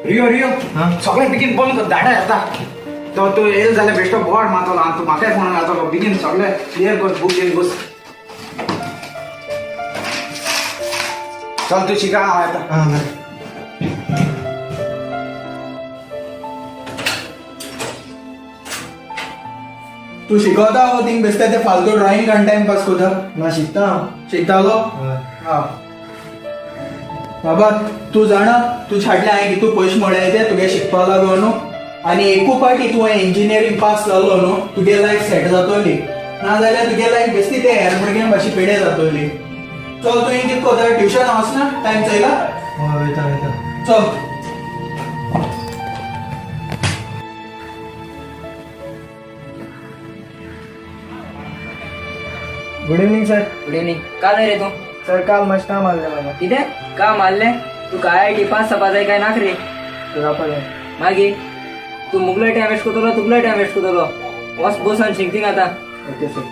Rio Rio सगळें बेगीन बंद कर धाडा येता तो तूं येयलो जाल्यार बेश्टो बोवाड मारतलो आनी तूं म्हाकाय फोन घालतलो बेगीन सगळें क्लियर कर बूक घेवन बस चल तूं शिका हांव येता तू शिकवता हो थिंग बेसता ते फालतू ड्रॉइंग काढ टाइमपास कोता ना शिकता शिकतालो हा बाबा तू जाणा तू छाडले हांवें कितू पयशे मोडले ते तुगे शिकपा लागो न्हू आनी एकू पाटी तू इंजिनियरींग पास जालो न्हू तुगे लायफ सेट जातली नाजाल्यार तुगे लायफ बेस्ती ते हेर भुरग्यां भाशी पेडे जातली चल तू कितें कोता ट्युशन वचना टायम चयला वयता वयता चल good evening sir good evening का नाही रे तू सर काल मस्त काम आले मला कितें का मारले तू काय टी पास सपाजाय काय नाक रे तुला पण मागीर तू मुगलो टायम वेस्ट करतलो तुगलो टायम वेस्ट करतलो वस बस आनी शिंक आता ओके सर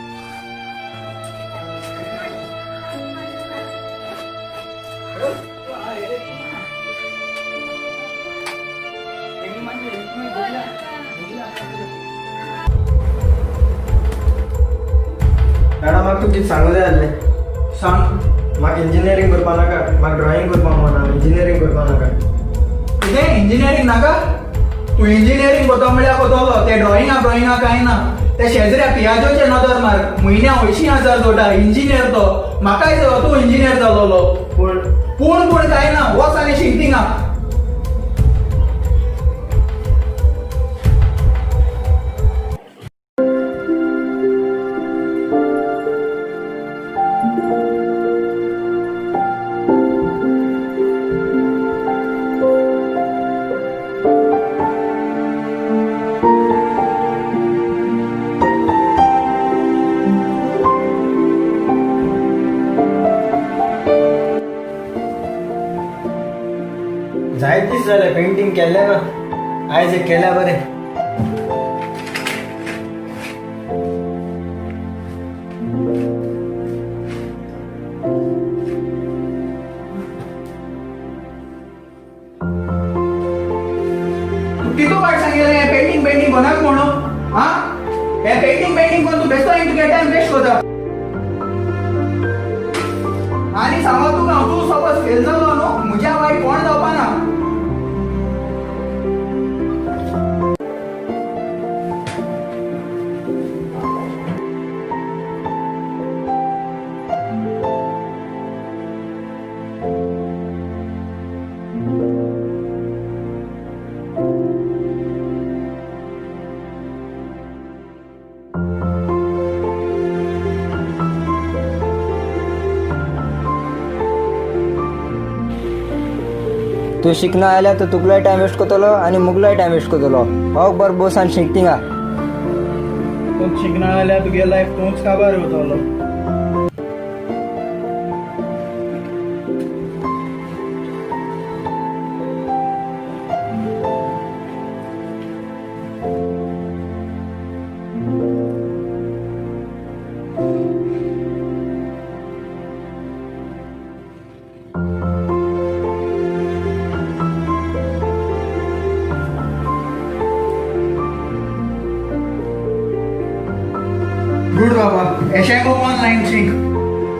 मॅडम म्हाका तुमचे सांगले जाल्ले सांग म्हाका इंजिनियरींग करपा नाका म्हाका ड्रॉइंग करपा म्हणा इंजिनियरींग करपा नाका कितें इंजिनियरींग नाका तू इंजिनियरींग कोतो म्हळ्यार कोतलो ते ड्रॉइंगा कांय ना त्या शेजऱ्या पियाजोचे नदर मार म्हयन्या 80,000 जोडा इंजिनियर तो म्हाकाय तूं इंजिनियर जालोलो पूण पूण काय ना वच आनी शिंकतिंगा जायत दीस जाले पेंटिंग केल्लें ना आयज एक केल्या बरें कितू पाट सांगितलं हे पेंटिंग कोणाक म्हणून हा हे पेंटिंग कोण तू बेस्तो तुगे टाइम वेस्ट कोता आनी सांगो तुका तू सपोज फेल जालो न्हू म्हज्या वायट कोण जावपा ना तू शिकना आयल्या तर तुगलोय टायम वेस्ट करतलो आनी मुगलोय टायम वेस्ट करतलो हो बर बस आनी शिंक थिंगा तू शिकना जाल्यार तुगे लायफ तूच काबार वतलो गुड बाबा एशें गो ऑनलायन शिक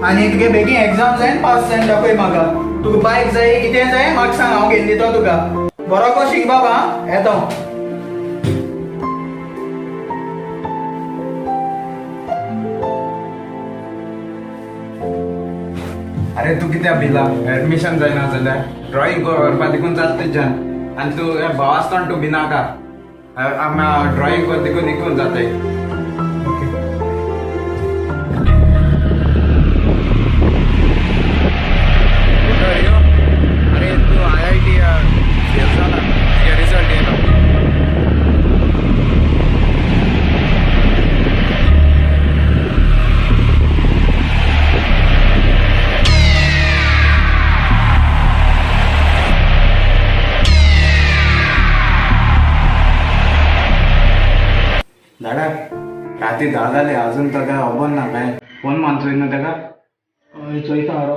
आनी तुगे बेगीन एग्जाम जाय पास जायन दाखय म्हाका तुका बायक जाय कितें जाय म्हाका सांग हांव घेवन दितो तुका बरो को शिक बाबा येतो अरे तू कित्याक भिला एडमिशन जायना जाल्यार ड्रॉइंग करपा देखून जाता तुज्यान आनी तू भाव आसतना तूं भिनाका ड्रॉइंग कर देखून जाताय अरे तू IIT फेल झाला तुझे रिझल्ट येयलो धाडा राती 10 जाले अजून तर काय खबर ना काय फोन मानतोय ना तेका चोयता हारो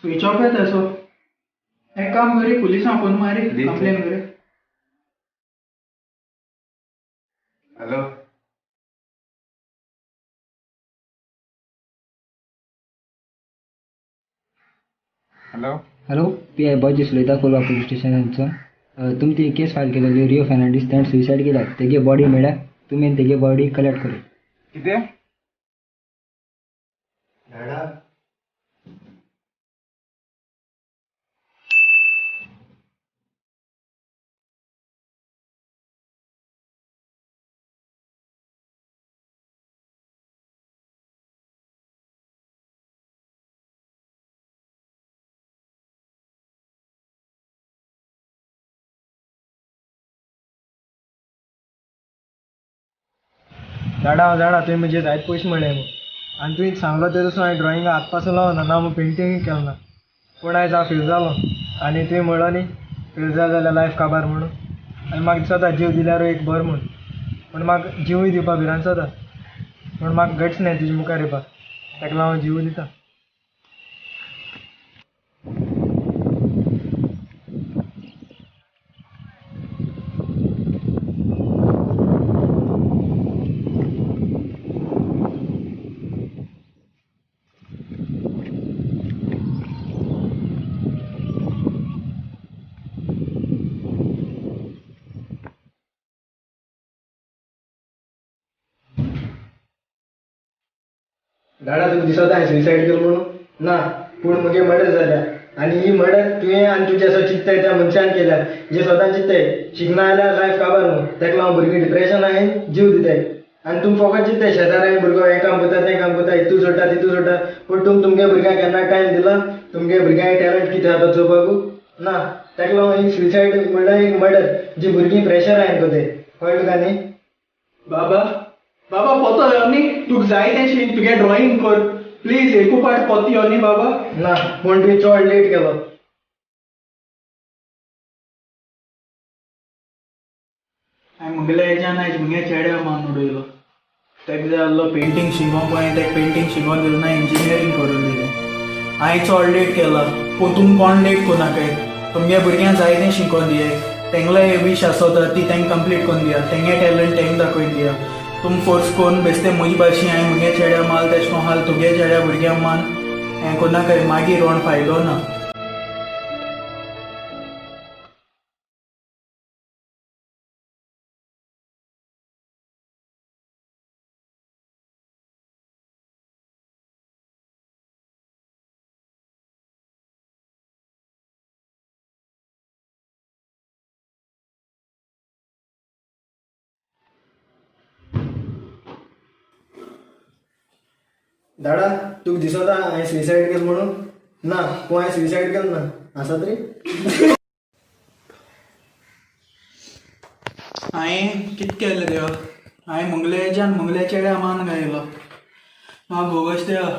स्विच ऑफ येता सो एक काम करी पुलिसां फोन मारी दी. कंप्लेन करी. Hello hello hello P I Boji उलयता कोलवा पुलीस स्टेशनाचो तुमी ती केस फायल केलेली रियो फेर्नांडीस ताणें सुसायड केला तेगे बॉडी मेळ्ळ्या तुमी तेगे बॉडी कलेक्ट करूं. कितें झाडा तुवें म्हणजे जायत पयशे मेळ्ळे मग आनी तुवें सांगलो ते दसून हांवें ड्रॉइंगा हात पासून लावना ना मग पेंटिंगूय केलो ना पूण आयज हांव फेल जालो आनी तुवें म्हणलो न्ही फेल जाल्यार लायफ काबार म्हणून आनी म्हाका दिसता जीव दिल्यार एक बरो म्हूण पूण म्हाका जिवूय दिवपा भिरांत जाता पूण म्हाका गट्स नाय तुजे मुखार येवपाक ताका लागून हांव जीव दिता. झाडा तुका दिसता हांवें सुसायड केलो म्हणून ना पूण म्हगे मर्डर जाल्या आनी ही मर्डर तुवें आनी तुजें असो चित्ताय त्या मनशान केल्या जे स्वता चित्ताय शिकना जाल्यार लायफ काबार म्हणून ताका लागून भुरगीं डिप्रेशन आहाय जीव दिताय आनी तुमी फकत चित्ताय शेजाऱ्यान भुरगो हें काम करता तें काम करता हितू सोडटा तितू सोडटा पूण तुमगे भुरग्यांक केन्ना टायम दिला तुमगे भुरग्यांक टॅलंट कितें आहा तो चोवपाकू ना ताका लागून एक सुसायड म्हणल्यार एक मर्डर जी भुरगीं प्रेशर आहाय कोते कळ्ळें तुका न्ही. बाबा बाबा पोतो यो न्ही तुका जाय तें शिक तुगे ड्रॉइंग कर प्लीज एकू पाट पोतो यो न्ही बाबा. ना पूण तुवें चड लेट केलो. हांवें मुगेल्या एजान आयज मुगे चेड्या मान उडयलो तेका जाय आसलो पेंटींग शिकोवंक हांवें तेका पेंटींग शिकोवन दिलें ना इंजिनियरींग करून दिलें हांवें चड लेट केला पूण तुमी कोण लेट कोनाकाय तुमगे भुरग्यांक जाय तें शिकोवन दियाय तेंगले विश आसता ती तेंका कंप्लीट करून दिया तेंगे टॅलंट तेंका दाखोवन दिया तुम फोर्स करून बेश्टे म्हजी भाशेन हांवें मुगे चेड्या माल तेश कोन हाल तुगे चेड्या भुरग्यां मान हें कोनाकाय मागीर रोवन फायदो ना. दाडा तुका दिसता हांवें सुसायड केलो म्हणून ना पूण हांवें सुसायड केलो ना आसा तरी हांवें कितें केलें देवा हांवें मुगल्या एजान मुगल्या चेड्या मान गायलो म्हाका भोगोश देवा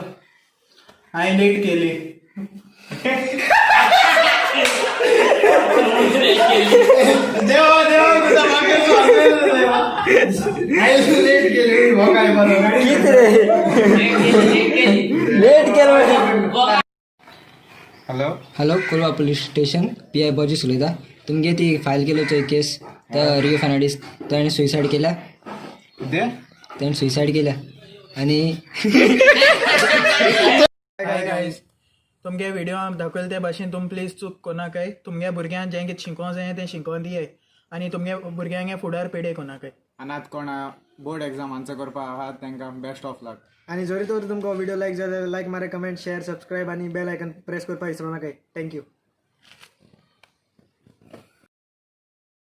हांवें लेट केली. देवा देवा तुझा हांवें लेट केली हो काय बरो कितें रे लेट केलो. Hello hello Colva police station P I Boji उलयता तुमगे ती फायल केलो चोय केस त्या रियो फेर्नांडीस ताणें सुसायड केल्या कितें ताणें सुसायड केल्या आनी हाय गायज तुमगे व्हिडिओ दाखयले ते भाशेन तुमी प्लीज चूक कोनाकाय तुमगे भुरग्यांक जें कितें शिकोवंक जाय तें शिकोवन दियाय आनी तुमगे भुरग्यांक फुडार पेडे कोनाकाय. आनी आतां कोण बोर्ड एग्जाम आन्सर करपा आहात तांकां बेस्ट ऑफ लक. आनी जरी तर तुमकां व्हिडिओ लायक जाल्यार लायक मारा कमेंट शेअर सबस्क्राईब आणि बेल आयकन प्रेस करपाक विसरू नका. थँक्यू.